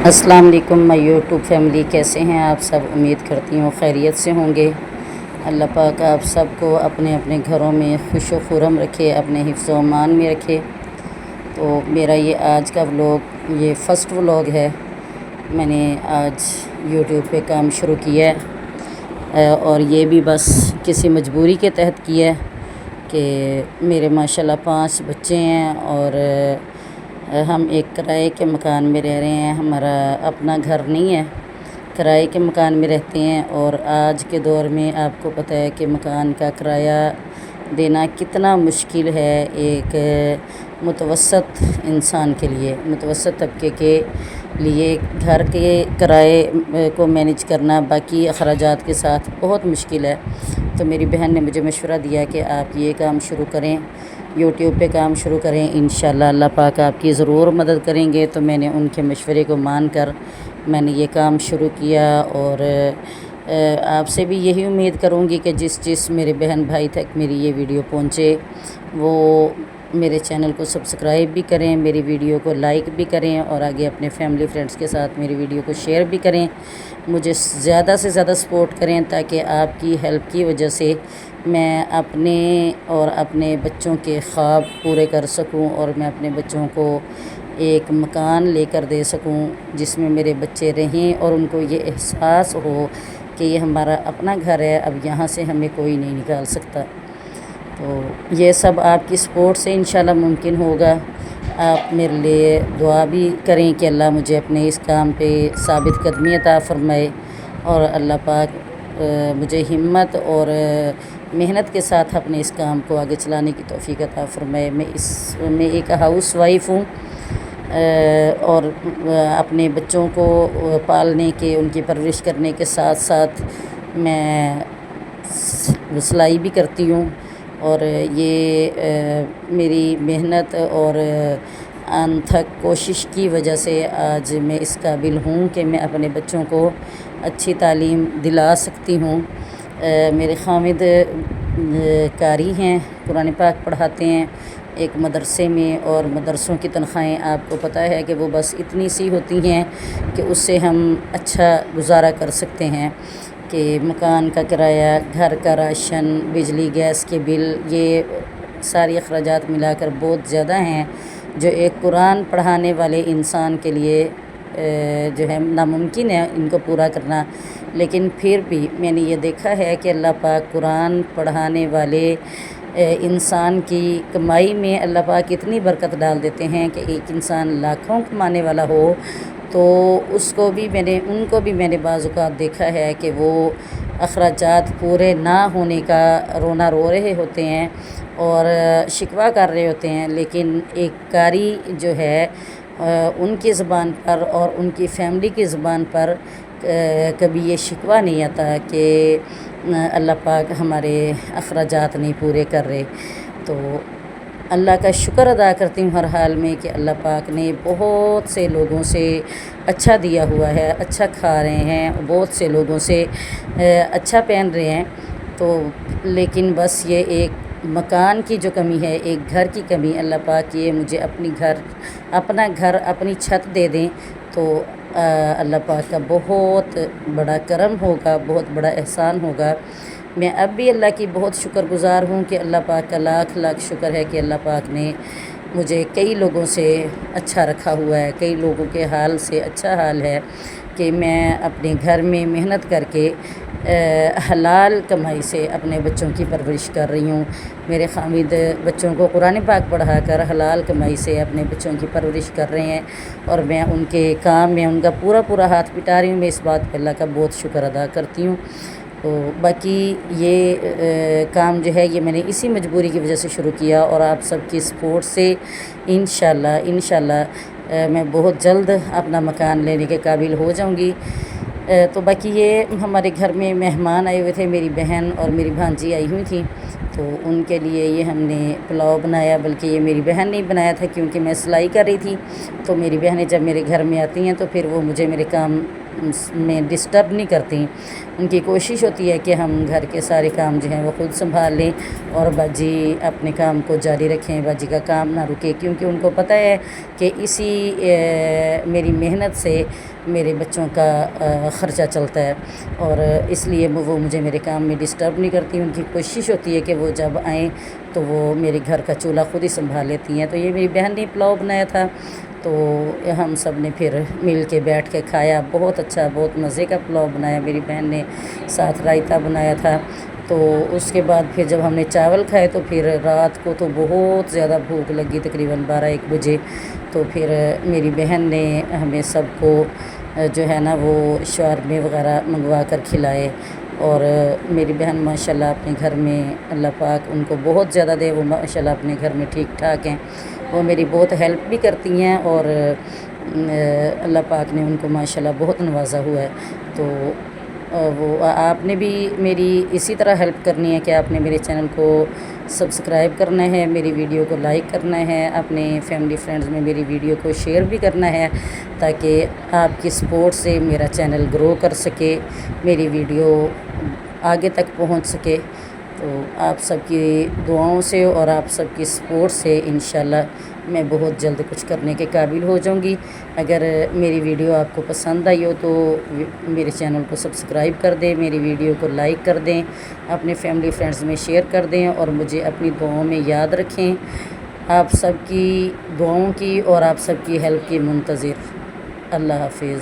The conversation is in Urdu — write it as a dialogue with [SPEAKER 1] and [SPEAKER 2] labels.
[SPEAKER 1] السلام علیکم میں یوٹیوب فیملی، کیسے ہیں آپ سب؟ امید کرتی ہوں خیریت سے ہوں گے۔ اللہ پاک آپ سب کو اپنے اپنے گھروں میں خوش و خرم رکھے، اپنے حفظ و امان میں رکھے۔ تو میرا یہ آج کا ولاگ، یہ فرسٹ ولاگ ہے۔ میں نے آج یوٹیوب پہ کام شروع کیا ہے، اور یہ بھی بس کسی مجبوری کے تحت کیا ہے کہ میرے ماشاءاللہ 5 بچے ہیں، اور ہم ایک کرائے کے مکان میں رہ رہے ہیں۔ ہمارا اپنا گھر نہیں ہے، کرائے کے مکان میں رہتے ہیں۔ اور آج کے دور میں آپ کو پتہ ہے کہ مکان کا کرایہ دینا کتنا مشکل ہے ایک متوسط انسان کے لیے، متوسط طبقے کے لیے گھر کے کرائے کو مینیج کرنا باقی اخراجات کے ساتھ بہت مشکل ہے۔ تو میری بہن نے مجھے مشورہ دیا کہ آپ یہ کام شروع کریں، یوٹیوب پہ کام شروع کریں، انشاءاللہ اللہ پاک آپ کی ضرور مدد کریں گے۔ تو میں نے ان کے مشورے کو مان کر میں نے یہ کام شروع کیا، اور آپ سے بھی یہی امید کروں گی کہ جس میرے بہن بھائی تک میری یہ ویڈیو پہنچے وہ میرے چینل کو سبسکرائب بھی کریں، میری ویڈیو کو لائک بھی کریں، اور آگے اپنے فیملی فرینڈس کے ساتھ میری ویڈیو کو شیئر بھی کریں۔ مجھے زیادہ سے زیادہ سپورٹ کریں تاکہ آپ کی ہیلپ کی وجہ سے میں اپنے اور اپنے بچوں کے خواب پورے کر سکوں، اور میں اپنے بچوں کو ایک مکان لے کر دے سکوں جس میں میرے بچے رہیں، اور ان کو یہ احساس ہو کہ یہ ہمارا اپنا گھر ہے، اب یہاں سے ہمیں کوئی نہیں نکال سکتا۔ تو یہ سب آپ کی سپورٹ سے انشاءاللہ ممکن ہوگا۔ آپ میرے لیے دعا بھی کریں کہ اللہ مجھے اپنے اس کام پہ ثابت قدمی عطا فرمائے، اور اللہ پاک مجھے ہمت اور محنت کے ساتھ اپنے اس کام کو آگے چلانے کی توفیق عطا فرمائے۔ میں ایک ہاؤس وائف ہوں، اور اپنے بچوں کو پالنے کے، ان کی پرورش کرنے کے ساتھ ساتھ میں سلائی بھی کرتی ہوں، اور یہ میری محنت اور انتھک کوشش کی وجہ سے آج میں اس قابل ہوں کہ میں اپنے بچوں کو اچھی تعلیم دلا سکتی ہوں۔ میرے خامد قاری ہیں، قرآن پاک پڑھاتے ہیں ایک مدرسے میں، اور مدرسوں کی تنخواہیں آپ کو پتہ ہے کہ وہ بس اتنی سی ہوتی ہیں کہ اس سے ہم اچھا گزارا کر سکتے ہیں، کہ مکان کا کرایہ، گھر کا راشن، بجلی گیس کے بل، یہ ساری اخراجات ملا کر بہت زیادہ ہیں، جو ایک قرآن پڑھانے والے انسان کے لیے جو ہے ناممکن ہے ان کو پورا کرنا۔ لیکن پھر بھی میں نے یہ دیکھا ہے کہ اللہ پاک قرآن پڑھانے والے انسان کی کمائی میں اللہ پاک اتنی برکت ڈال دیتے ہیں کہ ایک انسان لاکھوں کمانے والا ہو تو ان کو بھی میں نے بعض اوقات دیکھا ہے کہ وہ اخراجات پورے نہ ہونے کا رونا رو رہے ہوتے ہیں اور شکوہ کر رہے ہوتے ہیں، لیکن ایک قاری جو ہے ان کی زبان پر اور ان کی فیملی کی زبان پر کبھی یہ شکوہ نہیں آتا کہ اللہ پاک ہمارے اخراجات نہیں پورے کر رہے۔ تو اللہ کا شکر ادا کرتی ہوں ہر حال میں کہ اللہ پاک نے بہت سے لوگوں سے اچھا دیا ہوا ہے، اچھا کھا رہے ہیں، بہت سے لوگوں سے اچھا پہن رہے ہیں۔ تو لیکن بس یہ ایک مکان کی جو کمی ہے، ایک گھر کی کمی، اللہ پاک یہ مجھے اپنا گھر، اپنی چھت دے دیں تو اللہ پاک کا بہت بڑا کرم ہوگا، بہت بڑا احسان ہوگا۔ میں اب بھی اللہ کی بہت شکر گزار ہوں کہ اللہ پاک کا لاکھ لاکھ شکر ہے کہ اللہ پاک نے مجھے کئی لوگوں سے اچھا رکھا ہوا ہے، کئی لوگوں کے حال سے اچھا حال ہے کہ میں اپنے گھر میں محنت کر کے حلال کمائی سے اپنے بچوں کی پرورش کر رہی ہوں۔ میرے خامد بچوں کو قرآن پاک پڑھا کر حلال کمائی سے اپنے بچوں کی پرورش کر رہے ہیں، اور میں ان کے کام میں ان کا پورا ہاتھ پٹا رہی ہوں۔ میں اس بات پہ اللہ کا بہت شکر ادا کرتی ہوں۔ تو باقی یہ کام جو ہے یہ میں نے اسی مجبوری کی وجہ سے شروع کیا، اور آپ سب کی سپورٹ سے انشاءاللہ میں بہت جلد اپنا مکان لینے کے قابل ہو جاؤں گی۔ تو باقی یہ ہمارے گھر میں مہمان آئے ہوئے تھے، میری بہن اور میری بھانجی آئی ہوئی تھیں، تو ان کے لیے یہ ہم نے پلاؤ بنایا، بلکہ یہ میری بہن نے بنایا تھا کیونکہ میں سلائی کر رہی تھی۔ تو میری بہنیں جب میرے گھر میں آتی ہیں تو پھر وہ مجھے میرے کام میں ڈسٹرب نہیں کرتی. ان کی کوشش ہوتی ہے کہ ہم گھر کے سارے کام جو ہیں وہ خود سنبھال لیں اور باجی اپنے کام کو جاری رکھیں, باجی کا کام نہ رکے, کیونکہ ان کو پتہ ہے کہ اسی میری محنت سے میرے بچوں کا خرچہ چلتا ہے, اور اس لیے وہ مجھے میرے کام میں ڈسٹرب نہیں کرتی. ان کی کوشش ہوتی ہے کہ وہ جب آئیں تو وہ میرے گھر کا چولہا خود ہی سنبھال لیتی ہیں. تو یہ میری بہن نے پلاؤ بنایا تھا, تو ہم سب نے پھر مل کے بیٹھ کے کھایا. بہت اچھا, بہت مزے کا پلاؤ بنایا میری بہن نے, ساتھ رائتا بنایا تھا. تو اس کے بعد پھر جب ہم نے چاول کھائے تو پھر رات کو تو بہت زیادہ بھوک لگی, تقریباً 12-1 بجے. تو پھر میری بہن نے ہمیں سب کو جو ہے نا وہ شورمے وغیرہ منگوا کر کھلائے. اور میری بہن ماشاءاللہ اپنے گھر میں اللہ پاک ان کو بہت زیادہ دے, وہ ماشاءاللہ اپنے گھر میں ٹھیک ٹھاک ہیں. وہ میری بہت ہیلپ بھی کرتی ہیں, اور اللہ پاک نے ان کو ماشاءاللہ بہت نوازا ہوا ہے. تو وہ آپ نے بھی میری اسی طرح ہیلپ کرنی ہے کہ آپ نے میرے چینل کو سبسکرائب کرنا ہے, میری ویڈیو کو لائک کرنا ہے, اپنے فیملی فرینڈز میں میری ویڈیو کو شیئر بھی کرنا ہے, تاکہ آپ کی سپورٹ سے میرا چینل گرو کر سکے, میری ویڈیو آگے تک پہنچ سکے. تو آپ سب کی دعاؤں سے اور آپ سب کی سپورٹ سے انشاءاللہ میں بہت جلد کچھ کرنے کے قابل ہو جاؤں گی. اگر میری ویڈیو آپ کو پسند آئی ہو تو میرے چینل کو سبسکرائب کر دیں, میری ویڈیو کو لائک کر دیں, اپنے فیملی فرینڈز میں شیئر کر دیں, اور مجھے اپنی دعاؤں میں یاد رکھیں. آپ سب کی دعاؤں کی اور آپ سب کی ہیلپ کی منتظر. اللہ حافظ.